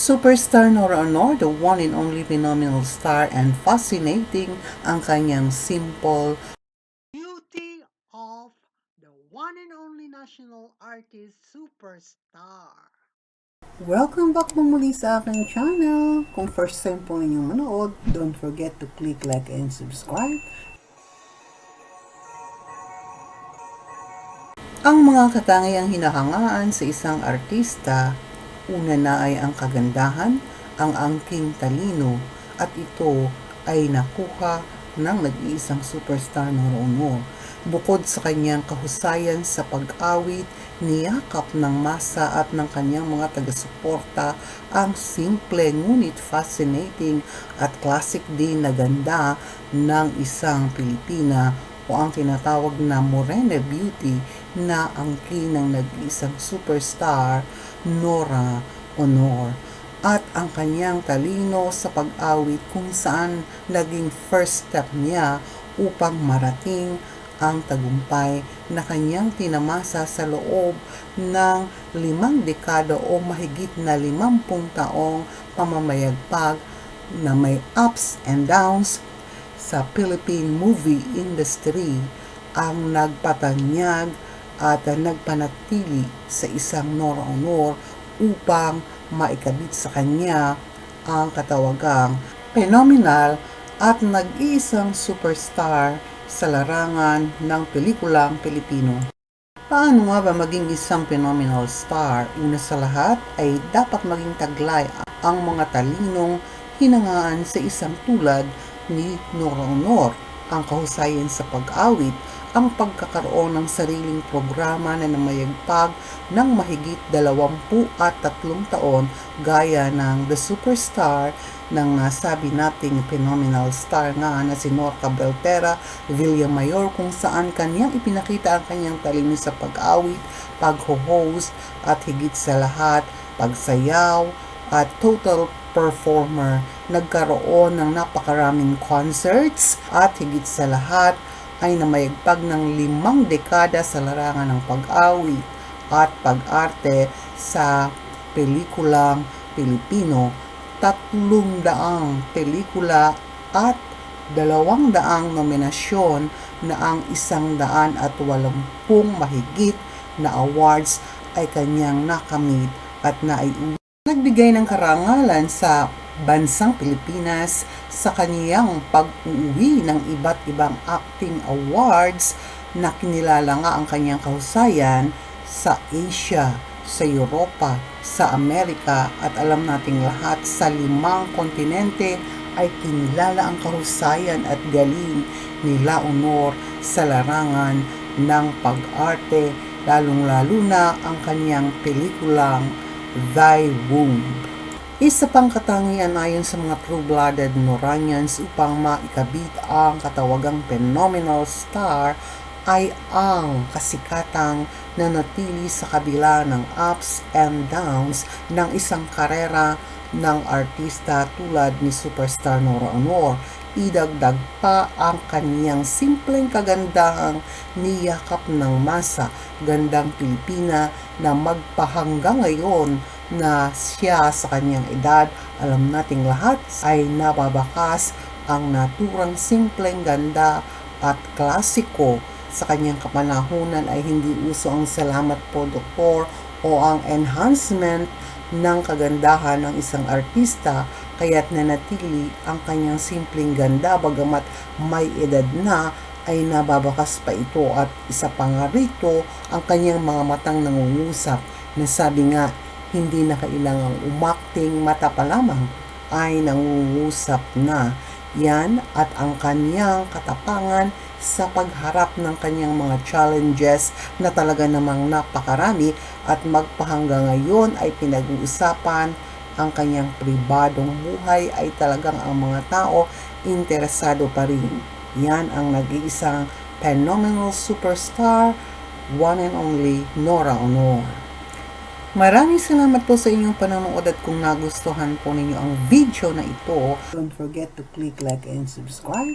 Superstar Nora Honor, the one and only phenomenal star, and fascinating ang kanyang simple beauty of the one and only national artist superstar. Welcome back po muli sa aking channel. Kung first time po ninyong manood, don't forget to click like and subscribe. Ang mga katangiang hinahangaan sa isang artista, una na ay ang kagandahan, ang angking talino, at ito ay nakuha ng nag-iisang superstar Nora Honor. Bukod sa kanyang kahusayan sa pag-awit, niyakap ng masa at ng kanyang mga taga-suporta ang simple ngunit fascinating at classic din na ganda ng isang Pilipina o ang tinatawag na Morena Beauty na angkin ng nag-iisang superstar Nora Honor, at ang kanyang talino sa pag-awit kung saan naging first step niya upang marating ang tagumpay na kanyang tinamasa sa loob ng 5 dekada o mahigit na 50 taong pamamayagpag na may ups and downs sa Philippine movie industry, ang nagpatanyag at nagpanatili sa isang Nora Honor upang maikabit sa kanya ang katawagang phenomenal at nag-iisang superstar sa larangan ng pelikulang Pilipino. Paano nga ba maging isang phenomenal star? Una sa lahat ay dapat maging taglay ang mga talinong hinangaan sa isang tulad ni Nora Honor, ang kahusayan sa pag-awit, ang pagkakaroon ng sariling programa na namayagpag ng mahigit 23 taon gaya ng The Superstar ng sabi nating phenomenal star nga na si Norca Beltera Villamayor, kung saan kanyang ipinakita ang kanyang talino sa pag-awit, pag-host at higit sa lahat pagsayaw at total performer. Nagkaroon ng napakaraming concerts at higit sa lahat ay namayagpag ng 5 dekada sa larangan ng pag-awit at pag-arte sa pelikulang Pilipino, 300 pelikula at 200 nominasyon na ang 180 mahigit na awards ay kanyang nakamit at naiuwi. Nagbigay ng karangalan sa bansang Pilipinas sa kaniyang pag-uwi ng iba't ibang acting awards na kinilala nga ang kanyang kahusayan sa Asia, sa Europa, sa Amerika, at alam nating lahat sa 5 kontinente ay kinilala ang kahusayan at galing ni La Honor sa larangan ng pag-arte, lalong-lalo na ang kanyang pelikulang Thy Womb. Isa pang katangian ayon sa mga true-blooded Noranians upang maikabit ang katawagang phenomenal star ay ang kasikatang nanatili sa kabila ng ups and downs ng isang karera ng artista tulad ni Superstar Nora Honor. Idagdag pa ang kaniyang simpleng kagandahang niyakap ng masa, gandang Pilipina na magpahanggang ngayon na siya sa kanyang edad, alam nating lahat ay nababakas ang naturang simpleng ganda at klasiko. Sa kanyang kapanahunan ay hindi uso ang salamat po doktor o ang enhancement ng kagandahan ng isang artista, kaya't nanatili ang kanyang simpleng ganda bagamat may edad na ay nababakas pa ito, at isa pa nga rito ang kanyang mga matang nangungusap na sabi nga hindi na kailangang umakting, mata pa lamang ay nangungusap na. Yan at ang kanyang katapangan sa pagharap ng kanyang mga challenges na talaga namang napakarami, at magpahanggang ngayon ay pinag-uusapan ang kanyang pribadong buhay ay talagang ang mga tao interesado pa rin. Yan ang nag-iisang phenomenal superstar, one and only Nora Honor. Maraming salamat po sa inyong panonood, at kung nagustuhan po ninyo ang video na ito, don't forget to click like and subscribe.